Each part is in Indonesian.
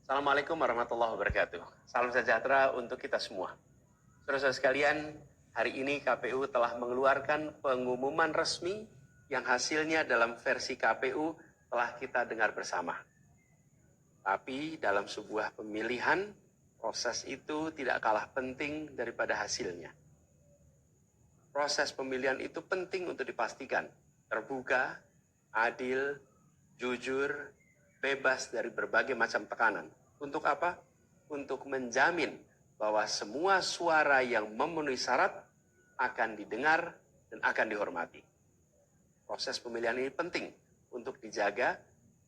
Assalamualaikum warahmatullahi wabarakatuh. Salam sejahtera untuk kita semua. Saudara-saudara sekalian, hari ini KPU telah mengeluarkan pengumuman resmi yang hasilnya dalam versi KPU telah kita dengar bersama. Tapi dalam sebuah pemilihan, proses itu tidak kalah penting daripada hasilnya. Proses pemilihan itu penting untuk dipastikan terbuka, adil, jujur, bebas dari berbagai macam tekanan. Untuk apa? Untuk menjamin bahwa semua suara yang memenuhi syarat akan didengar dan akan dihormati. Proses pemilihan ini penting untuk dijaga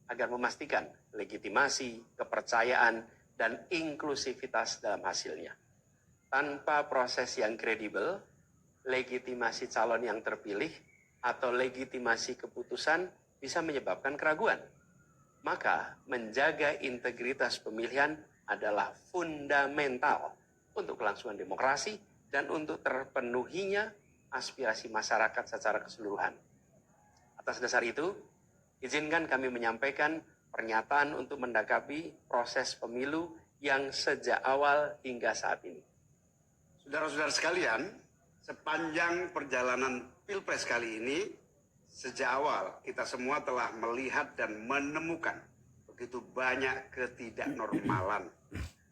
agar memastikan legitimasi, kepercayaan, dan inklusivitas dalam hasilnya. Tanpa proses yang kredibel, legitimasi calon yang terpilih atau legitimasi keputusan bisa menyebabkan keraguan. Maka menjaga integritas pemilihan adalah fundamental untuk kelangsungan demokrasi dan untuk terpenuhinya aspirasi masyarakat secara keseluruhan. Atas dasar itu, izinkan kami menyampaikan pernyataan untuk mendakapi proses pemilu yang sejak awal hingga saat ini. Saudara-saudara sekalian, sepanjang perjalanan Pilpres kali ini, sejak awal kita semua telah melihat dan menemukan begitu banyak ketidaknormalan,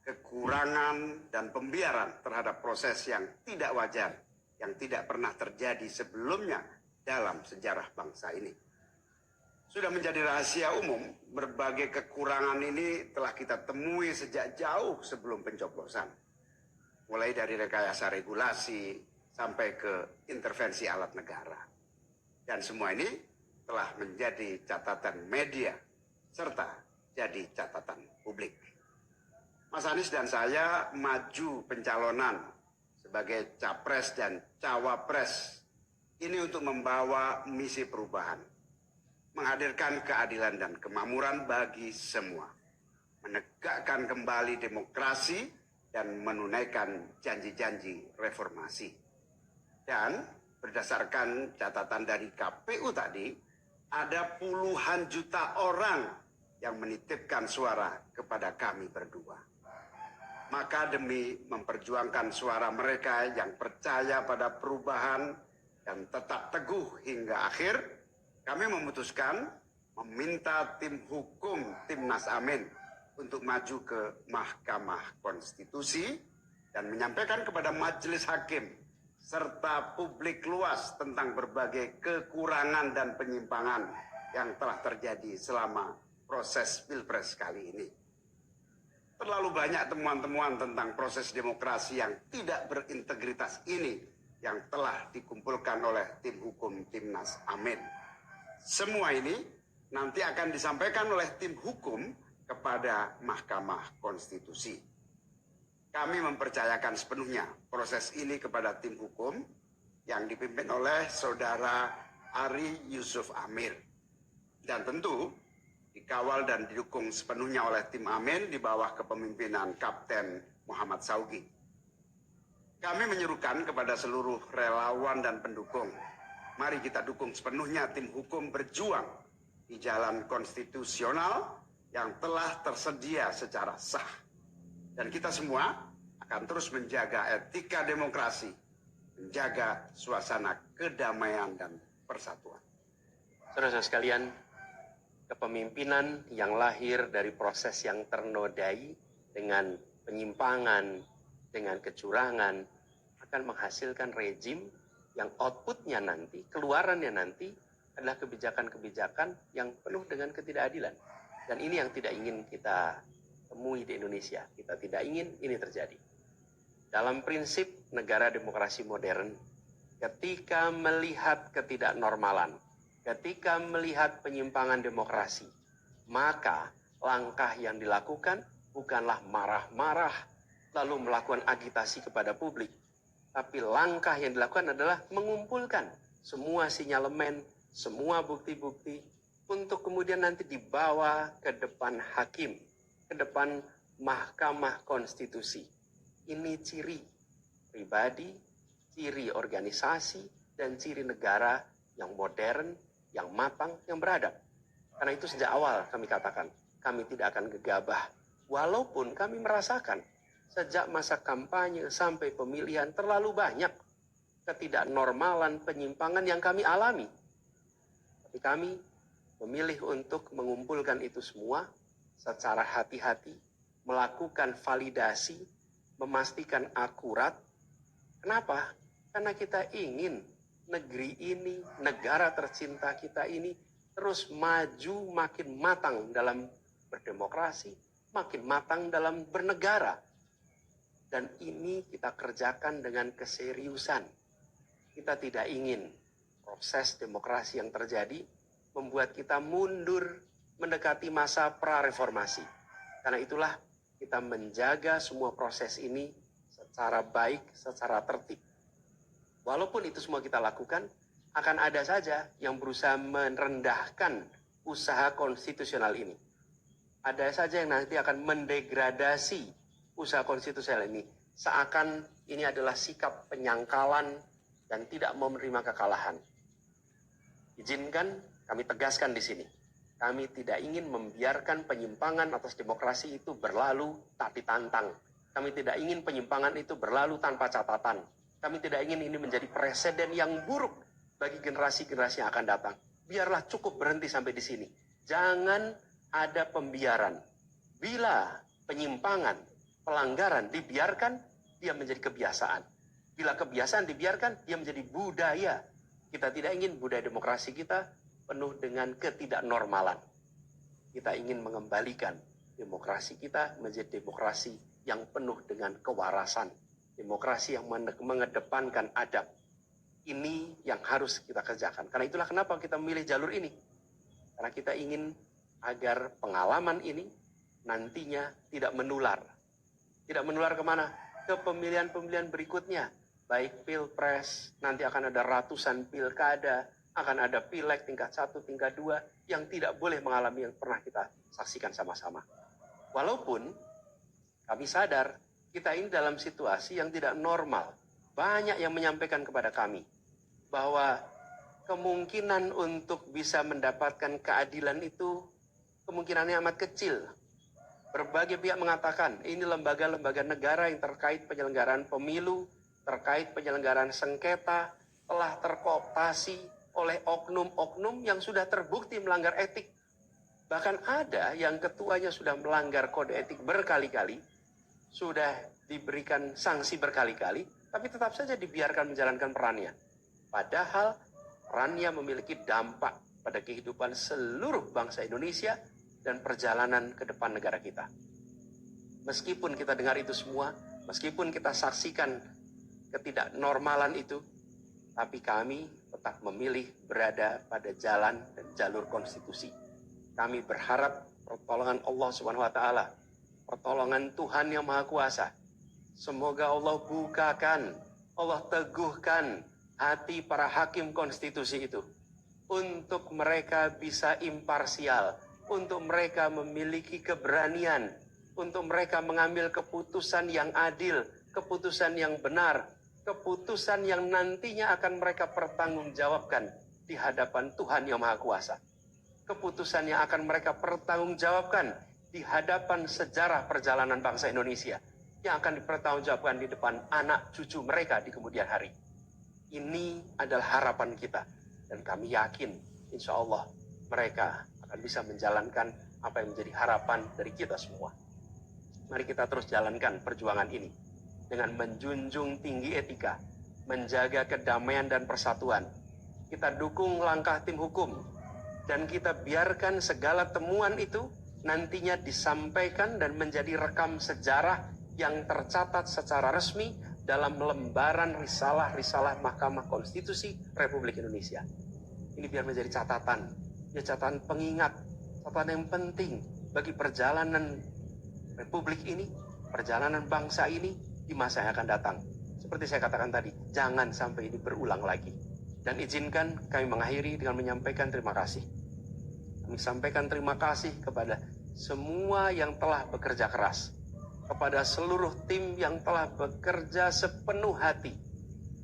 kekurangan dan pembiaran terhadap proses yang tidak wajar, yang tidak pernah terjadi sebelumnya dalam sejarah bangsa ini. Sudah menjadi rahasia umum, berbagai kekurangan ini telah kita temui sejak jauh sebelum pencoblosan. Mulai dari rekayasa regulasi sampai ke intervensi alat negara. Dan semua ini telah menjadi catatan media serta jadi catatan publik. Mas Anies dan saya maju pencalonan sebagai capres dan cawapres ini untuk membawa misi perubahan, menghadirkan keadilan dan kemakmuran bagi semua, menegakkan kembali demokrasi dan menunaikan janji-janji reformasi. Dan berdasarkan catatan dari KPU tadi, ada puluhan juta orang yang menitipkan suara kepada kami berdua. Maka demi memperjuangkan suara mereka yang percaya pada perubahan dan tetap teguh hingga akhir, kami memutuskan meminta tim hukum Timnas Amin untuk maju ke Mahkamah Konstitusi dan menyampaikan kepada majelis hakim serta publik luas tentang berbagai kekurangan dan penyimpangan yang telah terjadi selama proses Pilpres kali ini. Terlalu banyak temuan-temuan tentang proses demokrasi yang tidak berintegritas ini yang telah dikumpulkan oleh tim hukum Timnas Amin. Semua ini nanti akan disampaikan oleh tim hukum kepada Mahkamah Konstitusi. Kami mempercayakan sepenuhnya proses ini kepada tim hukum yang dipimpin oleh Saudara Ari Yusuf Amir. Dan tentu dikawal dan didukung sepenuhnya oleh tim Amin di bawah kepemimpinan Kapten Muhammad Saugi. Kami menyerukan kepada seluruh relawan dan pendukung, mari kita dukung sepenuhnya tim hukum berjuang di jalan konstitusional yang telah tersedia secara sah. Dan kita semua akan terus menjaga etika demokrasi, menjaga suasana kedamaian dan persatuan. Saudara-saudara sekalian, kepemimpinan yang lahir dari proses yang ternodai dengan penyimpangan, dengan kecurangan, akan menghasilkan rejim yang outputnya nanti, keluarannya nanti adalah kebijakan-kebijakan yang penuh dengan ketidakadilan. Dan ini yang tidak ingin kita temui di Indonesia. Kita tidak ingin ini terjadi. Dalam prinsip negara demokrasi modern, ketika melihat ketidaknormalan, ketika melihat penyimpangan demokrasi, maka langkah yang dilakukan bukanlah marah-marah lalu melakukan agitasi kepada publik, tapi langkah yang dilakukan adalah mengumpulkan semua sinyalemen, semua bukti-bukti untuk kemudian nanti dibawa ke depan hakim, ke depan Mahkamah Konstitusi. Ini ciri pribadi, ciri organisasi, dan ciri negara yang modern, yang matang, yang beradab. Karena itu sejak awal kami katakan, kami tidak akan gegabah Walaupun kami merasakan sejak masa kampanye sampai pemilihan terlalu banyak ketidaknormalan, penyimpangan yang kami alami. Tapi kami memilih untuk mengumpulkan itu semua secara hati-hati, melakukan validasi, memastikan akurat. Kenapa? Karena kita ingin negeri ini, negara tercinta kita ini terus maju, makin matang dalam berdemokrasi, makin matang dalam bernegara. Dan ini kita kerjakan dengan keseriusan. Kita tidak ingin proses demokrasi yang terjadi membuat kita mundur mendekati masa prareformasi. Karena itulah kita menjaga semua proses ini secara baik, secara tertib. Walaupun itu semua kita lakukan, akan ada saja yang berusaha merendahkan usaha konstitusional ini. Ada saja yang nanti akan mendegradasi usaha konstitusional ini. Seakan ini adalah sikap penyangkalan dan tidak mau menerima kekalahan. Izinkan kami tegaskan di sini. Kami tidak ingin membiarkan penyimpangan atas demokrasi itu berlalu tak ditantang. Kami tidak ingin penyimpangan itu berlalu tanpa catatan. Kami tidak ingin ini menjadi presiden yang buruk bagi generasi-generasi yang akan datang. Biarlah cukup berhenti sampai di sini. Jangan ada pembiaran. Bila penyimpangan, pelanggaran dibiarkan, dia menjadi kebiasaan. Bila kebiasaan dibiarkan, dia menjadi budaya. Kita tidak ingin budaya demokrasi kita penuh dengan ketidaknormalan. Kita ingin mengembalikan demokrasi kita menjadi demokrasi yang penuh dengan kewarasan. Demokrasi yang mengedepankan adab. Ini yang harus kita kerjakan. Karena itulah kenapa kita memilih jalur ini. Karena kita ingin agar pengalaman ini nantinya tidak menular. Tidak menular kemana? Ke pemilihan-pemilihan berikutnya. Baik pilpres, nanti akan ada ratusan pilkada, akan ada pileg tingkat 1, tingkat 2, yang tidak boleh mengalami yang pernah kita saksikan sama-sama. Walaupun kami sadar, kita ini dalam situasi yang tidak normal. Banyak yang menyampaikan kepada kami bahwa kemungkinan untuk bisa mendapatkan keadilan itu kemungkinannya amat kecil. Berbagai pihak mengatakan ini lembaga-lembaga negara yang terkait penyelenggaraan pemilu, terkait penyelenggaraan sengketa, telah terkooptasi oleh oknum-oknum yang sudah terbukti melanggar etik. Bahkan ada yang ketuanya sudah melanggar kode etik berkali-kali, sudah diberikan sanksi berkali-kali, tapi tetap saja dibiarkan menjalankan perannya. Padahal perannya memiliki dampak pada kehidupan seluruh bangsa Indonesia dan perjalanan ke depan negara kita. Meskipun kita dengar itu semua, meskipun kita saksikan ketidaknormalan itu, tapi kami tetap memilih berada pada jalan dan jalur konstitusi. Kami berharap pertolongan Allah SWT, pertolongan Tuhan yang Maha Kuasa. Semoga Allah bukakan, Allah teguhkan hati para hakim konstitusi itu. Untuk mereka bisa imparsial, untuk mereka memiliki keberanian, untuk mereka mengambil keputusan yang adil, keputusan yang benar, keputusan yang nantinya akan mereka pertanggungjawabkan di hadapan Tuhan yang Maha Kuasa. Keputusan yang akan mereka pertanggungjawabkan di hadapan sejarah perjalanan bangsa Indonesia, yang akan dipertanggungjawabkan di depan anak cucu mereka di kemudian hari. Ini adalah harapan kita, dan kami yakin insya Allah mereka akan bisa menjalankan apa yang menjadi harapan dari kita semua. Mari kita terus jalankan perjuangan ini dengan menjunjung tinggi etika, menjaga kedamaian dan persatuan. Kita dukung langkah tim hukum, dan kita biarkan segala temuan itu nantinya disampaikan dan menjadi rekam sejarah yang tercatat secara resmi dalam lembaran risalah-risalah Mahkamah Konstitusi Republik Indonesia. Ini biar menjadi catatan, ya catatan pengingat, catatan yang penting bagi perjalanan Republik ini, perjalanan bangsa ini di masa yang akan datang. Seperti saya katakan tadi, jangan sampai ini berulang lagi. Dan izinkan kami mengakhiri dengan menyampaikan terima kasih. Kami sampaikan terima kasih kepada semua yang telah bekerja keras, kepada seluruh tim yang telah bekerja sepenuh hati,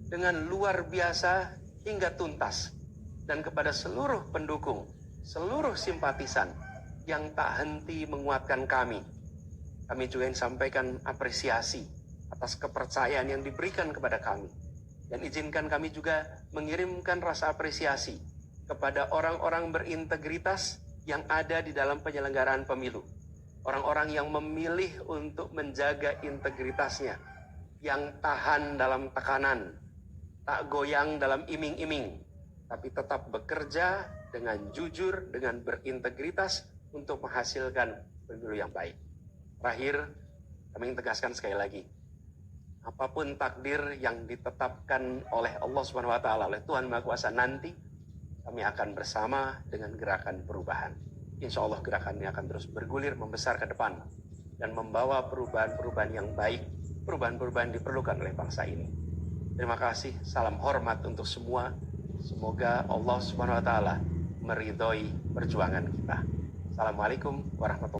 dengan luar biasa hingga tuntas, dan kepada seluruh pendukung, seluruh simpatisan yang tak henti menguatkan kami, Kami juga ingin sampaikan apresiasi atas kepercayaan yang diberikan kepada kami. Dan izinkan kami juga mengirimkan rasa apresiasi kepada orang-orang berintegritas yang ada di dalam penyelenggaraan pemilu. Orang-orang yang memilih untuk menjaga integritasnya, yang tahan dalam tekanan, tak goyang dalam iming-iming, tapi tetap bekerja dengan jujur, dengan berintegritas untuk menghasilkan pemilu yang baik. Terakhir, kami ingin tegaskan sekali lagi, apapun takdir yang ditetapkan oleh Allah Subhanahu wa taala, oleh Tuhan Maha Kuasa nanti, kami akan bersama dengan gerakan perubahan. Insya Allah gerakan ini akan terus bergulir, membesar ke depan, dan membawa perubahan-perubahan yang baik, perubahan-perubahan diperlukan oleh bangsa ini. Terima kasih, salam hormat untuk semua. Semoga Allah Subhanahu wa taala meridhoi perjuangan kita. Assalamualaikum warahmatullahi wabarakatuh.